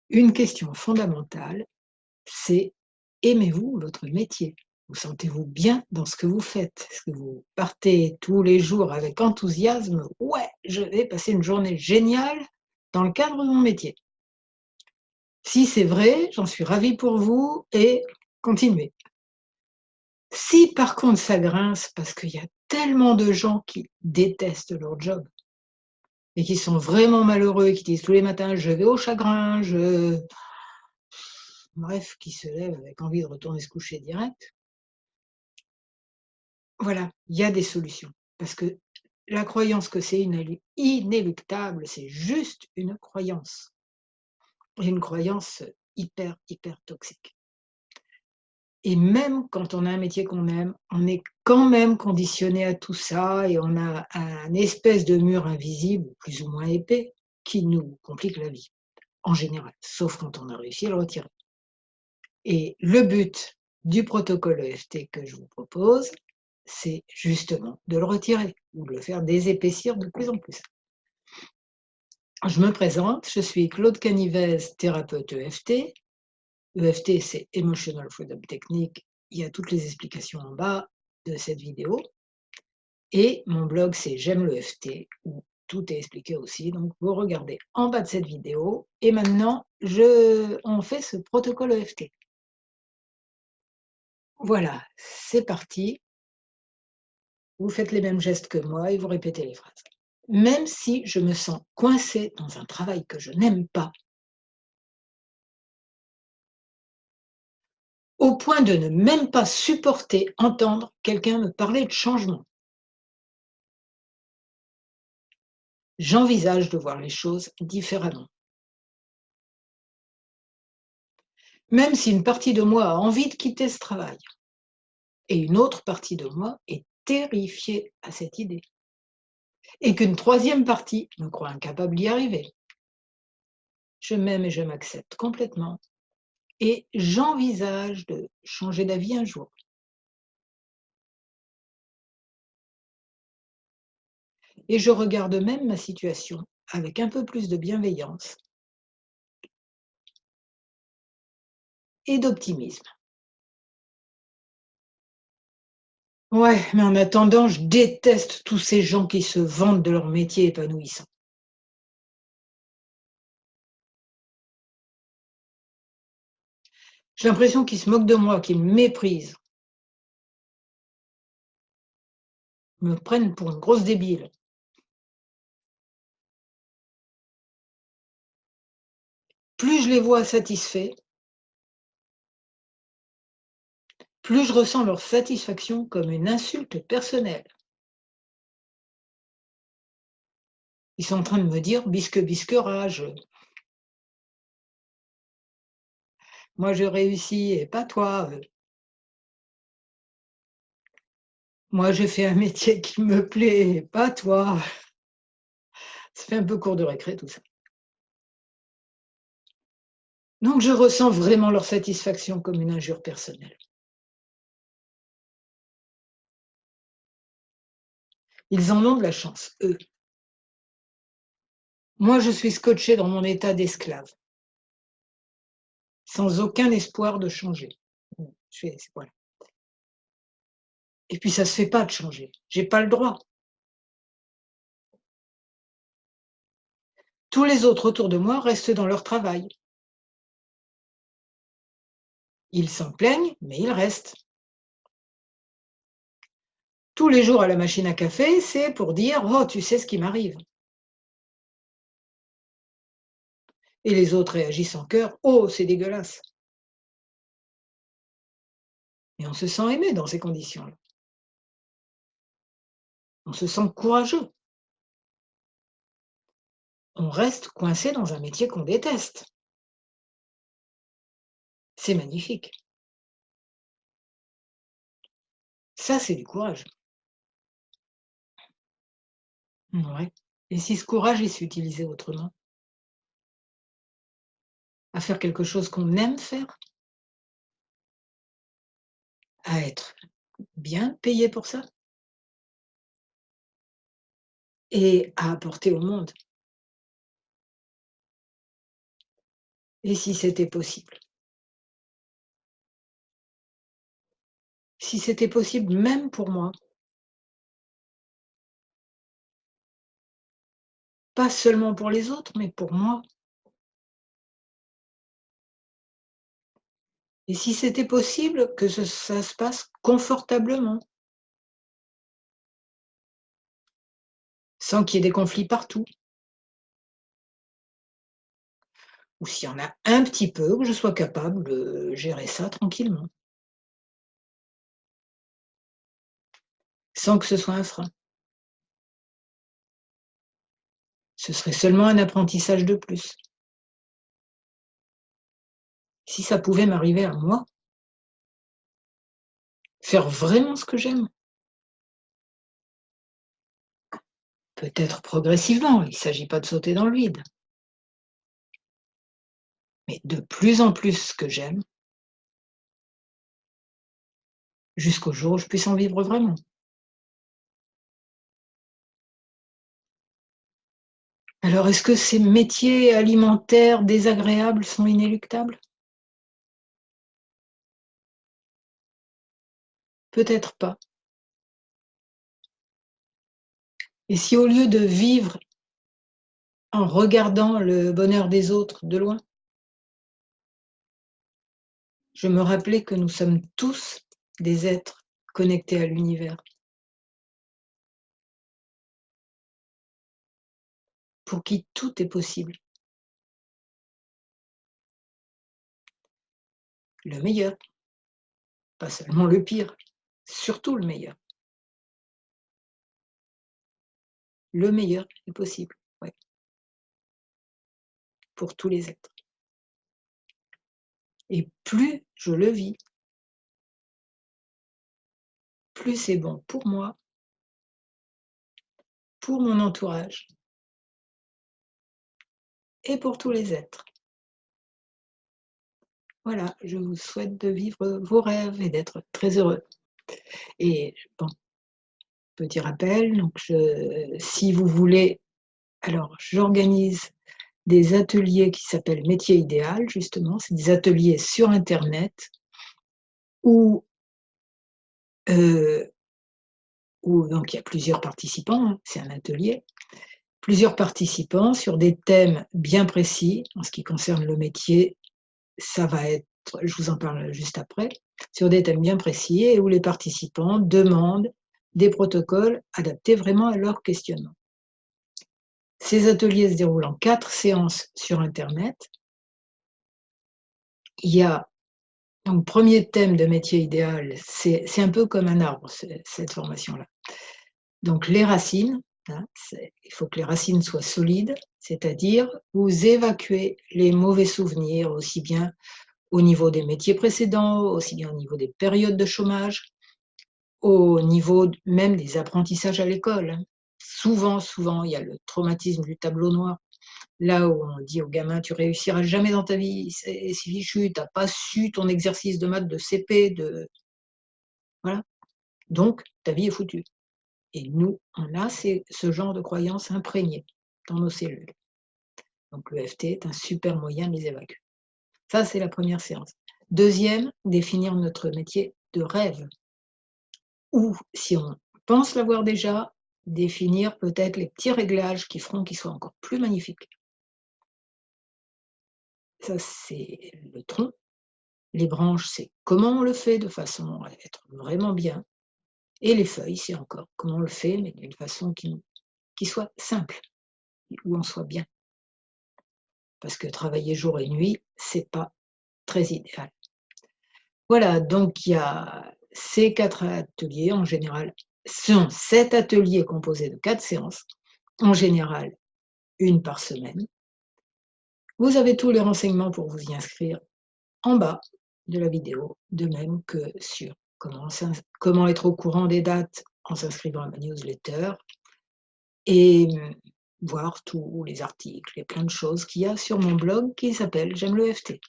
Une question fondamentale, c'est: aimez-vous votre métier? Vous sentez-vous bien dans ce que vous faites? Est-ce que vous partez tous les jours avec enthousiasme: «Ouais, je vais passer une journée géniale dans le cadre de mon métier». Si c'est vrai, j'en suis ravie pour vous et continuez. Si par contre ça grince parce qu'il y a tellement de gens qui détestent leur job et qui sont vraiment malheureux, qui disent tous les matins: «Je vais au chagrin, je» bref, qui se lèvent avec envie de retourner se coucher direct. Voilà, il y a des solutions. Parce que la croyance que c'est inéluctable, c'est juste une croyance et une croyance hyper, hyper toxique. Et même quand on a un métier qu'on aime, on est quand même conditionné à tout ça et on a un espèce de mur invisible, plus ou moins épais, qui nous complique la vie, en général, sauf quand on a réussi à le retirer. Et le but du protocole EFT que je vous propose, c'est justement de le retirer ou de le faire désépaissir de plus en plus. Je me présente, je suis Claude Canivez, thérapeute EFT. EFT, c'est Emotional Freedom Technique. Il y a toutes les explications en bas de cette vidéo. Et mon blog, c'est J'aime l'EFT, où tout est expliqué aussi. Donc, vous regardez en bas de cette vidéo. Et maintenant, on fait ce protocole EFT. Voilà, c'est parti. Vous faites les mêmes gestes que moi et vous répétez les phrases. Même si je me sens coincée dans un travail que je n'aime pas, au point de ne même pas supporter entendre quelqu'un me parler de changement, j'envisage de voir les choses différemment. Même si une partie de moi a envie de quitter ce travail et une autre partie de moi est terrifiée à cette idée et qu'une troisième partie me croit incapable d'y arriver. Je m'aime et je m'accepte complètement et j'envisage de changer d'avis un jour. Et je regarde même ma situation avec un peu plus de bienveillance et d'optimisme. Ouais, mais en attendant, je déteste tous ces gens qui se vantent de leur métier épanouissant. J'ai l'impression qu'ils se moquent de moi, qu'ils me méprisent, me prennent pour une grosse débile. Plus je les vois satisfaits, plus je ressens leur satisfaction comme une insulte personnelle. Ils sont en train de me dire: «Bisque, bisque, rage, moi je réussis et pas toi, moi je fais un métier qui me plaît et pas toi». Ça fait un peu cours de récré tout ça. Donc je ressens vraiment leur satisfaction comme une injure personnelle. Ils en ont de la chance, eux. Moi, je suis scotchée dans mon état d'esclave, sans aucun espoir de changer. Je fais voilà. Et puis ça se fait pas de changer. J'ai pas le droit. Tous les autres autour de moi restent dans leur travail. Ils s'en plaignent, mais ils restent. Tous les jours à la machine à café, c'est pour dire: «Oh, tu sais ce qui m'arrive». Et les autres réagissent en chœur: «Oh, c'est dégueulasse». Et on se sent aimé dans ces conditions-là. On se sent courageux. On reste coincé dans un métier qu'on déteste. C'est magnifique. Ça, c'est du courage. Ouais. Et si ce courage, il s'utilisait autrement? À faire quelque chose qu'on aime faire? À être bien payé pour ça? Et à apporter au monde? Et si c'était possible? Si c'était possible même pour moi, pas seulement pour les autres, mais pour moi. Et si c'était possible que ça se passe confortablement, sans qu'il y ait des conflits partout, ou s'il y en a un petit peu, que je sois capable de gérer ça tranquillement, sans que ce soit un frein. Ce serait seulement un apprentissage de plus. Si ça pouvait m'arriver à moi, faire vraiment ce que j'aime, peut-être progressivement, il ne s'agit pas de sauter dans le vide, mais de plus en plus ce que j'aime, jusqu'au jour où je puisse en vivre vraiment. Alors, est-ce que ces métiers alimentaires désagréables sont inéluctables? Peut-être pas. Et si au lieu de vivre en regardant le bonheur des autres de loin, je me rappelais que nous sommes tous des êtres connectés à l'univers, pour qui tout est possible, le meilleur, pas seulement le pire, surtout le meilleur. Le meilleur est possible, ouais, pour tous les êtres. Et plus je le vis, plus c'est bon pour moi, pour mon entourage et pour tous les êtres. Voilà, je vous souhaite de vivre vos rêves et d'être très heureux. Et bon, petit rappel, donc si vous voulez, alors j'organise des ateliers qui s'appellent Métier idéal justement, c'est des ateliers sur internet où, heu, où donc il y a plusieurs participants, hein, c'est un atelier, plusieurs participants sur des thèmes bien précis. En ce qui concerne le métier, ça va être, je vous en parle juste après, sur des thèmes bien précis et où les participants demandent des protocoles adaptés vraiment à leur questionnement. Ces ateliers se déroulent en 4 séances sur internet. Il y a donc premier thème de métier idéal, c'est un peu comme un arbre cette formation-là. Donc les racines, hein, il faut que les racines soient solides, c'est-à-dire vous évacuez les mauvais souvenirs, aussi bien au niveau des métiers précédents, aussi bien au niveau des périodes de chômage, au niveau même des apprentissages à l'école, hein. Souvent, il y a le traumatisme du tableau noir. Là où on dit aux gamins: «Tu réussiras jamais dans ta vie, c'est fichu, tu as pas su ton exercice de maths de CP, de» voilà, donc ta vie est foutue. Et nous, on a ce genre de croyances imprégnées dans nos cellules. Donc l'EFT est un super moyen de les évacuer. Ça, c'est la première séance. Deuxième, définir notre métier de rêve ou si on pense l'avoir déjà, définir peut-être les petits réglages qui feront qu'il soit encore plus magnifique. Ça, c'est le tronc. Les branches, c'est comment on le fait de façon à être vraiment bien et les feuilles, c'est encore comment on le fait, mais d'une façon qui soit simple, où on soit bien. Parce que travailler jour et nuit, c'est pas très idéal. Voilà, donc il y a ces 4 ateliers en général, sont 7 ateliers composés de 4 séances, en général 1 par semaine. Vous avez tous les renseignements pour vous y inscrire en bas de la vidéo, de même que sur comment être au courant des dates en s'inscrivant à ma newsletter et voir tous les articles et plein de choses qu'il y a sur mon blog qui s'appelle «J'aime le FT».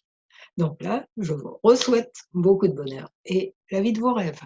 Donc là, je vous souhaite beaucoup de bonheur et la vie de vos rêves.